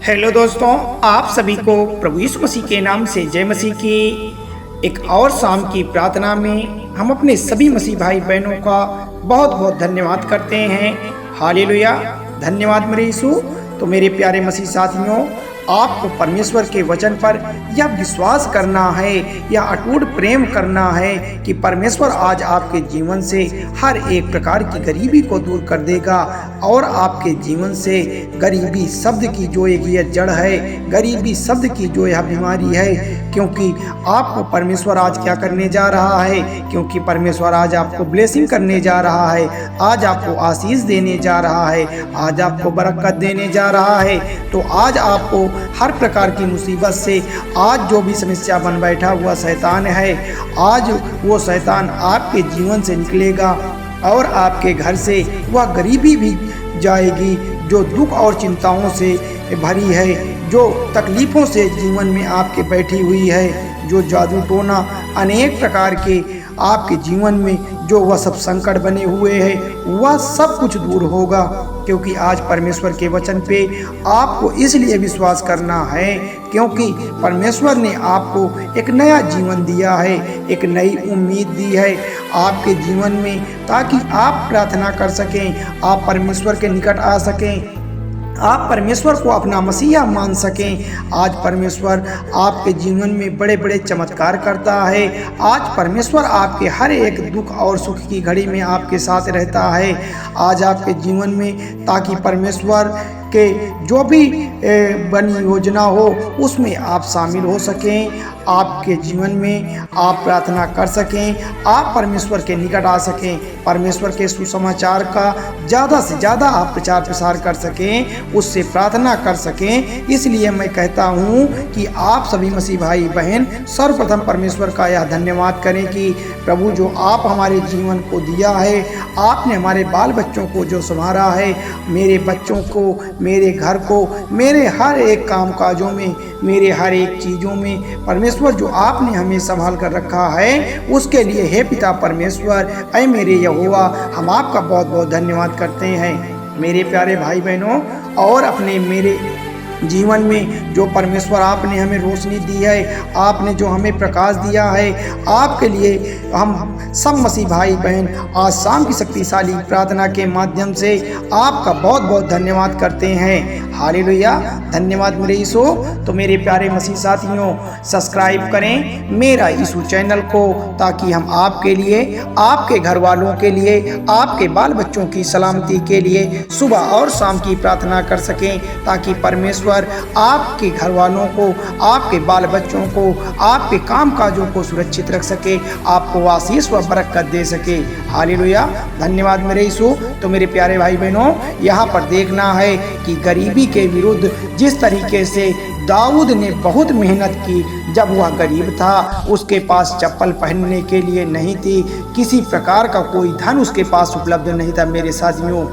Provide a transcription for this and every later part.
Hello दोस्तों, आप सभी को प्रभु यीशु मसीह के नाम से जय मसीह की एक और शाम की प्रार्थना में हम अपने सभी मसीह भाई बहनों का बहुत बहुत धन्यवाद करते हैं। हालेलुया। धन्यवाद मेरे यीशु। तो मेरे प्यारे मसीह साथियों, आपको परमेश्वर के वचन पर यह विश्वास करना है, यह अटूट प्रेम करना है कि परमेश्वर आज आपके जीवन से हर एक प्रकार की गरीबी को दूर कर देगा और आपके जीवन से गरीबी शब्द की जो एक यह जड़ है, गरीबी शब्द की जो यह बीमारी है, क्योंकि आपको परमेश्वर आज क्या करने जा रहा है, क्योंकि परमेश्वर आज आपको ब्लेसिंग करने जा रहा है, आज आपको आशीष देने जा रहा है, आज आपको बरकत देने जा रहा है। तो आज आपको हर प्रकार की मुसीबत से, आज जो भी समस्या बन बैठा हुआ शैतान है, आज वो शैतान आपके जीवन से निकलेगा और आपके घर से वह गरीबी भी जाएगी जो दुख और चिंताओं से भरी है, जो तकलीफ़ों से जीवन में आपके बैठी हुई है, जो जादू टोना अनेक प्रकार के आपके जीवन में जो वह सब संकट बने हुए हैं, वह सब कुछ दूर होगा। क्योंकि आज परमेश्वर के वचन पे आपको इसलिए विश्वास करना है क्योंकि परमेश्वर ने आपको एक नया जीवन दिया है, एक नई उम्मीद दी है आपके जीवन में, ताकि आप प्रार्थना कर सकें, आप परमेश्वर के निकट आ सकें, आप परमेश्वर को अपना मसीहा मान सकें। आज परमेश्वर आपके जीवन में बड़े बड़े चमत्कार करता है। आज परमेश्वर आपके हर एक दुख और सुख की घड़ी में आपके साथ रहता है आज आपके जीवन में, ताकि परमेश्वर के जो भी बनी योजना हो उसमें आप शामिल हो सकें, आपके जीवन में आप प्रार्थना कर सकें, आप परमेश्वर के निकट आ सकें, परमेश्वर के सुसमाचार का ज़्यादा से ज़्यादा आप प्रचार प्रसार कर सकें, उससे प्रार्थना कर सकें। इसलिए मैं कहता हूँ कि आप सभी मसीह भाई बहन सर्वप्रथम परमेश्वर का यह धन्यवाद करें कि प्रभु जो आप हमारे जीवन को दिया है, आपने हमारे बाल बच्चों को जो संभाला है, मेरे बच्चों को, मेरे घर को, मेरे हर एक काम काजों में, मेरे हर एक चीज़ों में परमेश्वर जो आपने हमें संभाल कर रखा है, उसके लिए हे पिता परमेश्वर, ऐ मेरे यहोवा, हम आपका बहुत बहुत धन्यवाद करते हैं। मेरे प्यारे भाई बहनों, और अपने मेरे जीवन में जो परमेश्वर आपने हमें रोशनी दी है, आपने जो हमें प्रकाश दिया है, आपके लिए हम सब मसीह भाई बहन आज शाम की शक्तिशाली प्रार्थना के माध्यम से आपका बहुत बहुत धन्यवाद करते हैं। हालेलुया। धन्यवाद मेरे यीशु। तो मेरे प्यारे मसीह साथियों, सब्सक्राइब करें मेरा यीशु चैनल को, ताकि हम आपके लिए, आपके घर वालों के लिए, आपके बाल बच्चों की सलामती के लिए सुबह और शाम की प्रार्थना कर सकें, ताकि परमेश्वर आपके घर वालों को, आपके बाल बच्चों को, आपके काम काजों को सुरक्षित रख सके, आपको आशीष व बरकत दे सके। हालेलुया। धन्यवाद मेरे यीशु। तो मेरे प्यारे भाई बहनों, यहाँ पर देखना है कि गरीबी के विरुद्ध जिस तरीके से दाऊद ने बहुत मेहनत की, जब वह गरीब था, उसके पास चप्पल पहनने के लिए नहीं थी, किसी प्रकार का कोई धन उसके पास उपलब्ध नहीं था मेरे साथियों,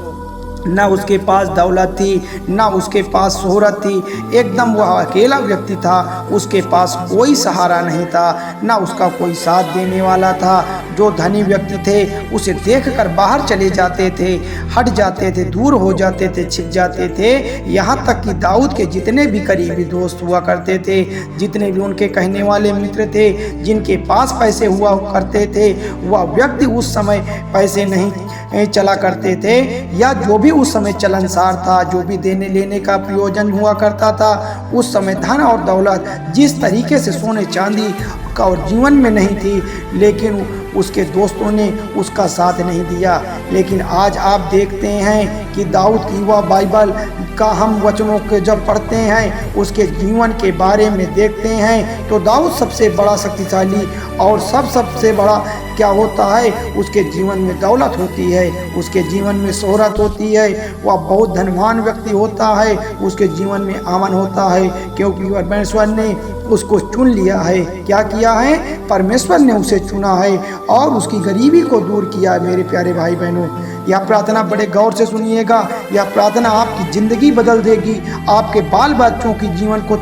ना उसके पास दौलत थी, ना उसके पास शोहरत थी, एकदम वह अकेला व्यक्ति था, उसके पास कोई सहारा नहीं था, ना उसका कोई साथ देने वाला था। जो धनी व्यक्ति थे उसे देखकर बाहर चले जाते थे, हट जाते थे, दूर हो जाते थे, छिप जाते थे। यहाँ तक कि दाऊद के जितने भी करीबी दोस्त हुआ करते थे, जितने भी उनके कहने वाले मित्र थे, जिनके पास पैसे हुआ करते थे, वह व्यक्ति उस समय पैसे नहीं चला करते थे, या जो भी उस समय चलनसार था, जो भी देने लेने का प्रयोजन हुआ करता था, उस समय धन और दौलत जिस तरीके से सोने चांदी का और जीवन में नहीं थी, लेकिन उसके दोस्तों ने उसका साथ नहीं दिया। लेकिन आज आप देखते हैं कि दाऊद की वह बाइबल का हम वचनों के जब पढ़ते हैं, उसके जीवन के बारे में देखते हैं, तो दाऊद सबसे बड़ा शक्तिशाली और सबसे बड़ा क्या होता है, उसके जीवन में दौलत होती है, उसके जीवन में शोहरत होती है, वह बहुत धनवान व्यक्ति होता है, उसके जीवन में अमन होता है, क्योंकि परमेश्वर ने उसको चुन लिया है। क्या किया है? परमेश्वर ने उसे चुना है और उसकी गरीबी को दूर किया है। मेरे प्यारे भाई बहनों, यह प्रार्थना बड़े गौर से सुनिएगा। यह प्रार्थना आपकी ज़िंदगी बदल देगी, आपके बाल बच्चों की जीवन को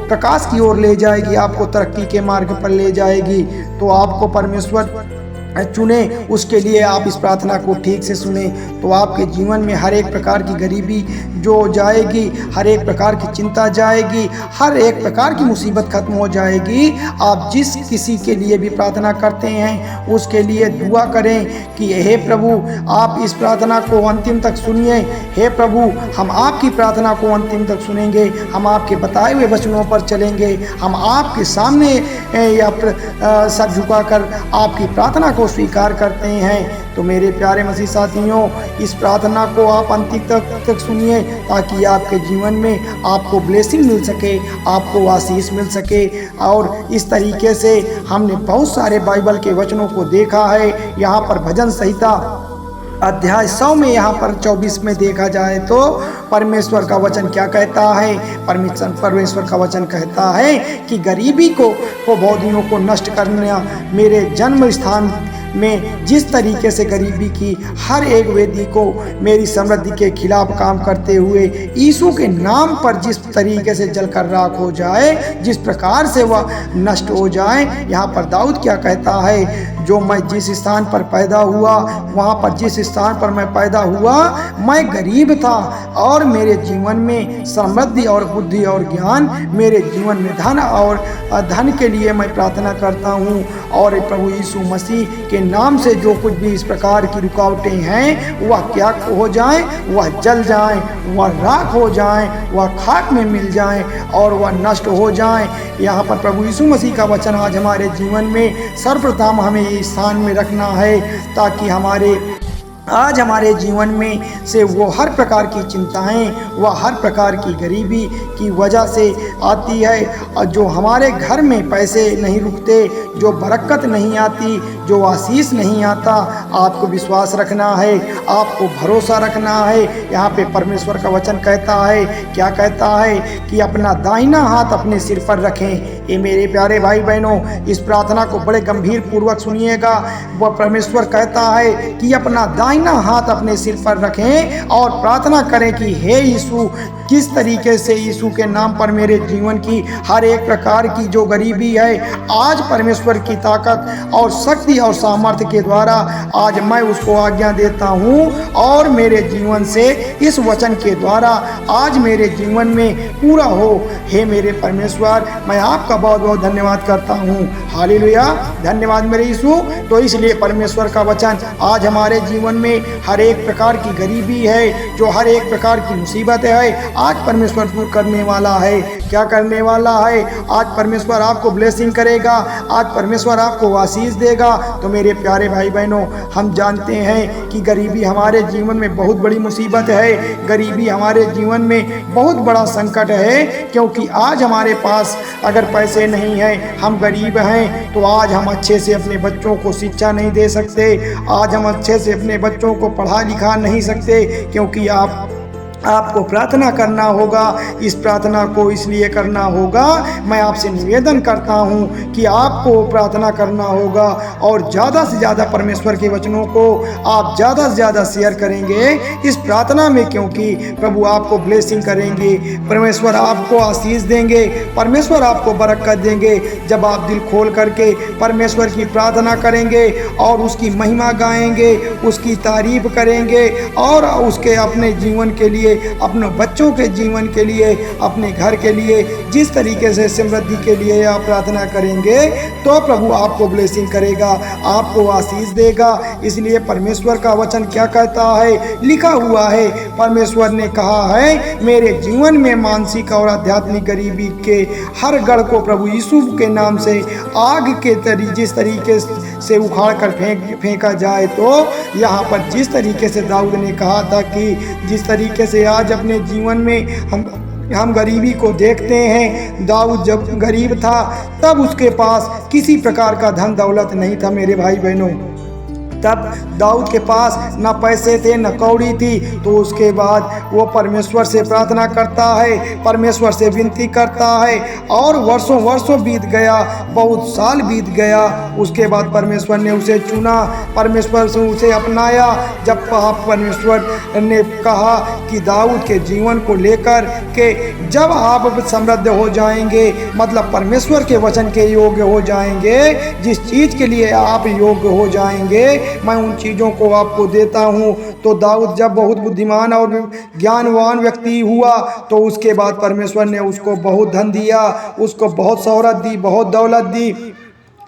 प्रकाश की ओर ले जाएगी, आपको तरक्की के मार्ग पर ले जाएगी। तो आपको परमेश्वर चुने, उसके लिए आप इस प्रार्थना को ठीक से सुने तो आपके जीवन में हर एक प्रकार की गरीबी जो जाएगी, हर एक प्रकार की चिंता जाएगी, हर एक प्रकार की मुसीबत खत्म हो जाएगी। आप जिस किसी के लिए भी प्रार्थना करते हैं उसके लिए दुआ करें कि हे प्रभु आप इस प्रार्थना को अंतिम तक सुनिए। हे प्रभु हम आपकी प्रार्थना को अंतिम तक सुनेंगे, हम आपके बताए हुए वचनों पर चलेंगे, हम आपके सामने सर झुकाकर आपकी प्रार्थना को स्वीकार करते हैं। तो मेरे प्यारे मसीह साथियों, इस प्रार्थना को आप अंतिम तक सुनिए ताकि आपके जीवन में आपको ब्लेसिंग मिल सके, आपको आशीष मिल सके। और इस तरीके से हमने बहुत सारे बाइबल के वचनों को देखा है। यहाँ पर भजन संहिता अध्याय 100 में यहाँ पर 24 में देखा जाए तो परमेश्वर का वचन क्या कहता है। परमेश्वर का वचन कहता है कि गरीबी को बौद्धियों को नष्ट करना मेरे जन्म स्थान में जिस तरीके से गरीबी की हर एक वेदी को मेरी समृद्धि के खिलाफ काम करते हुए यीशु के नाम पर जिस तरीके से जलकर राख हो जाए, जिस प्रकार से वह नष्ट हो जाए। यहाँ पर दाऊद क्या कहता है, जो मैं जिस स्थान पर पैदा हुआ वहाँ पर जिस स्थान पर मैं पैदा हुआ मैं गरीब था और मेरे जीवन में समृद्धि और बुद्धि और ज्ञान, मेरे जीवन में धन और धन के लिए मैं प्रार्थना करता हूँ। और प्रभु यीशु मसीह के नाम से जो कुछ भी इस प्रकार की रुकावटें हैं वह क्या हो जाए, वह जल जाए, वह राख हो जाए, वह खाक में मिल जाए और वह नष्ट हो जाए। यहाँ पर प्रभु यीशु मसीह का वचन आज हमारे जीवन में सर्वप्रथम हमें इस स्थान में रखना है ताकि आज हमारे जीवन में से वो हर प्रकार की चिंताएं, वह हर प्रकार की गरीबी की वजह से आती है, और जो हमारे घर में पैसे नहीं रुकते, जो बरकत नहीं आती, जो आशीष नहीं आता, आपको विश्वास रखना है, आपको भरोसा रखना है। यहाँ पे परमेश्वर का वचन कहता है, क्या कहता है कि अपना दाहिना हाथ अपने सिर पर रखें। ये मेरे प्यारे भाई बहनों, इस प्रार्थना को बड़े गंभीर पूर्वक सुनिएगा। वह परमेश्वर कहता है कि अपना दाहिना हाथ अपने सिर पर रखें और प्रार्थना करें कि हे यीशु, किस तरीके से यीशु के नाम पर मेरे जीवन की हर एक प्रकार की जो गरीबी है, आज परमेश्वर की ताकत और शक्ति और सामर्थ्य के द्वारा आज मैं उसको आज्ञा देता हूँ और मेरे जीवन से इस वचन के द्वारा आज मेरे जीवन में पूरा हो। हे मेरे परमेश्वर, मैं आपका बहुत बहुत धन्यवाद करता हूँ। हालेलुया, धन्यवाद मेरे यीशु। तो इसलिए परमेश्वर का वचन आज हमारे जीवन में हर एक प्रकार की गरीबी है, जो हर एक प्रकार की मुसीबत है, आज परमेश्वर दूर करने वाला है। क्या करने वाला है? आज परमेश्वर आपको ब्लेसिंग करेगा, आज परमेश्वर आपको आशीष देगा। तो मेरे प्यारे भाई बहनों, हम जानते हैं कि गरीबी हमारे जीवन में बहुत बड़ी मुसीबत है, गरीबी हमारे जीवन में बहुत बड़ा संकट है, क्योंकि आज हमारे पास अगर पैसे नहीं हैं, हम गरीब हैं, तो आज हम अच्छे से अपने बच्चों को शिक्षा नहीं दे सकते, आज हम अच्छे से अपने बच्चों को पढ़ा लिखा नहीं सकते, क्योंकि आपको प्रार्थना करना होगा। इस प्रार्थना को इसलिए करना होगा, मैं आपसे निवेदन करता हूँ कि आपको प्रार्थना करना होगा और ज़्यादा से ज़्यादा परमेश्वर के वचनों को आप ज़्यादा से ज़्यादा शेयर करेंगे इस प्रार्थना में, क्योंकि प्रभु आपको ब्लेसिंग करेंगे, परमेश्वर आपको आशीष देंगे, परमेश्वर आपको बरकत देंगे। जब आप दिल खोल करके परमेश्वर की प्रार्थना करेंगे और उसकी महिमा गाएंगे, उसकी तारीफ करेंगे और उसके अपने जीवन के लिए, अपने बच्चों के जीवन के लिए, अपने घर के लिए, जिस तरीके से समृद्धि के लिए आप प्रार्थना करेंगे, तो प्रभु आपको ब्लेसिंग करेगा, आपको आशीष देगा। इसलिए परमेश्वर का वचन क्या कहता है? लिखा हुआ है, परमेश्वर ने कहा है, मेरे जीवन में मानसिक और आध्यात्मिक गरीबी के हर गढ़ को प्रभु यीशु के नाम से आग के जिस तरीके से उखाड़ कर फेंका जाए। तो यहाँ पर जिस तरीके से दाऊद ने कहा था कि जिस तरीके से आज अपने जीवन में हम गरीबी को देखते हैं, दाऊद जब गरीब था तब उसके पास किसी प्रकार का धन दौलत नहीं था। मेरे भाई बहनों, तब दाऊद के पास न पैसे थे न कौड़ी थी, तो उसके बाद वो परमेश्वर से प्रार्थना करता है, परमेश्वर से विनती करता है, और वर्षों वर्षों बीत गया, बहुत साल बीत गया। उसके बाद परमेश्वर ने उसे चुना, परमेश्वर से उसे अपनाया। जब परमेश्वर ने कहा कि दाऊद के जीवन को लेकर के जब आप समृद्ध हो जाएंगे, मतलब परमेश्वर के वचन के योग्य हो जाएंगे, जिस चीज़ के लिए आप योग्य हो जाएंगे मैं उन चीज़ों को आपको देता हूँ। तो दाऊद जब बहुत बुद्धिमान और ज्ञानवान व्यक्ति हुआ, तो उसके बाद परमेश्वर ने उसको बहुत धन दिया, उसको बहुत शोहरत दी, बहुत दौलत दी।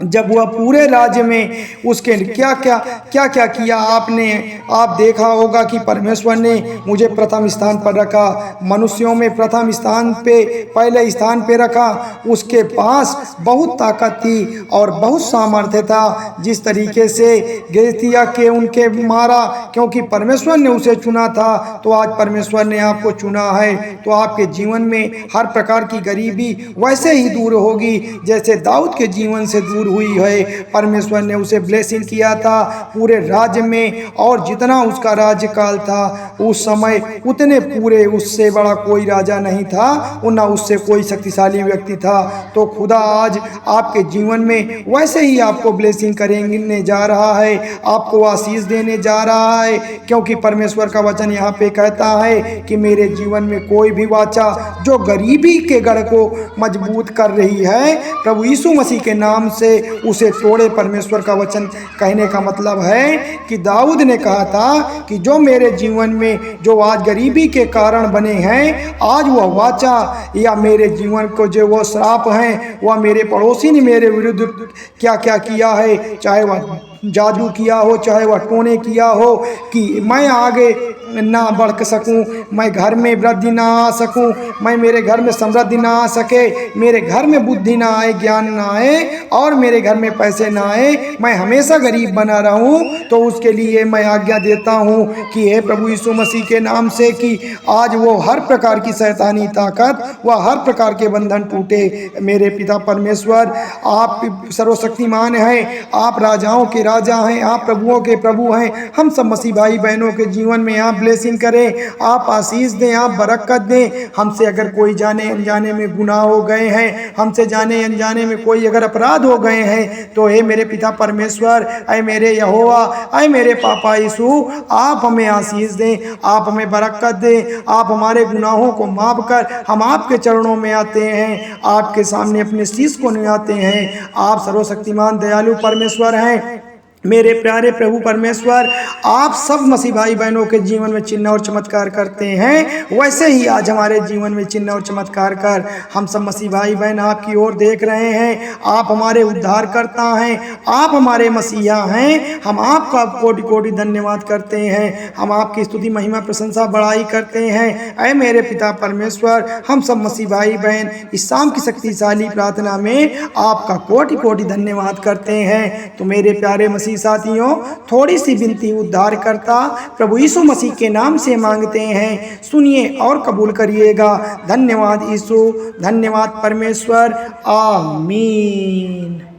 जब वह पूरे राज्य में उसके क्या क्या किया, आप देखा होगा कि परमेश्वर ने मुझे प्रथम स्थान पर रखा, मनुष्यों में प्रथम स्थान पे पहले स्थान पे रखा। उसके पास बहुत ताकत थी और बहुत सामर्थ्य था। जिस तरीके से गलीतिया के उनके मारा, क्योंकि परमेश्वर ने उसे चुना था, तो आज परमेश्वर ने आपको चुना है, तो आपके जीवन में हर प्रकार की गरीबी वैसे ही दूर होगी जैसे दाऊद के जीवन से दूर हुई है। परमेश्वर ने उसे ब्लेसिंग किया था पूरे राज्य में, और जितना उसका राज्यकाल था उस समय उतने पूरे उससे बड़ा कोई राजा नहीं था और ना उससे कोई शक्तिशाली व्यक्ति था। तो खुदा आज आपके जीवन में वैसे ही आपको ब्लेसिंग करेंगे जा रहा है, आपको आशीष देने जा रहा है, क्योंकि परमेश्वर का वचन यहाँ पे कहता है कि मेरे जीवन में कोई भी वाचा जो गरीबी के गढ़ को मजबूत कर रही है, प्रभु यीशु मसीह के नाम से उसे तोड़े। परमेश्वर का वचन कहने का मतलब है कि दाऊद ने कहा था कि जो मेरे जीवन में जो आज गरीबी के कारण बने हैं, आज वह वाचा या मेरे जीवन को जो वो श्राप हैं, वह मेरे पड़ोसी ने मेरे विरुद्ध क्या क्या किया है, चाहे वह जादू किया हो, चाहे वह टोने किया हो, कि मैं आगे ना बढ़ सकूं, मैं घर में वृद्धि ना आ सकूं, मैं मेरे घर में समृद्धि ना आ सके, मेरे घर में बुद्धि ना आए, ज्ञान ना आए, और मेरे घर में पैसे ना आए, मैं हमेशा गरीब बना रहूं, तो उसके लिए मैं आज्ञा देता हूं कि हे प्रभु यीशु मसीह के नाम से कि आज वो हर प्रकार की शैतानी ताकत, वह हर प्रकार के बंधन टूटे। मेरे पिता परमेश्वर, आप सर्वशक्तिमान हैं, आप राजाओं के राजा हैं, आप प्रभुओं के प्रभु हैं। हम सब मसीह भाई बहनों के जीवन में आप ब्लेसिंग करें, आप आशीष दें, आप बरकत दें। हमसे अगर कोई जाने अनजाने में गुनाह हो गए हैं, हमसे जाने अनजाने में कोई अगर अपराध हो गए हैं, तो हे मेरे पिता परमेश्वर, ऐ मेरे यहोवा, ऐ मेरे पापा यीशु, आप हमें आशीष दें, आप हमें बरकत दें। आप हमारे गुनाहों को माफ कर हम आपके चरणों में आते हैं, आपके सामने अपने शीश को निभाते हैं। आप सर्वशक्तिमान दयालु परमेश्वर हैं। मेरे प्यारे प्रभु परमेश्वर, आप सब मसीह भाई बहनों के जीवन में चिन्ह और चमत्कार करते हैं, वैसे ही आज हमारे जीवन में चिन्ह और चमत्कार कर हम सब मसीह भाई बहन आपकी ओर देख रहे हैं। आप हमारे उद्धार करता हैं, आप हमारे मसीहा हैं। हम आपका कोटि कोटि धन्यवाद करते हैं, हम आपकी स्तुति महिमा प्रशंसा बड़ाई करते हैं। ऐ मेरे पिता परमेश्वर, हम सब मसीह भाई बहन इस शाम की शक्तिशाली प्रार्थना में आपका कोटि कोटि धन्यवाद करते हैं। तो मेरे प्यारे मसीह साथियों, थोड़ी सी विनती उद्धार करता प्रभु यीशु मसीह के नाम से मांगते हैं, सुनिए और कबूल करिएगा। धन्यवाद यीशु, धन्यवाद परमेश्वर, आमीन।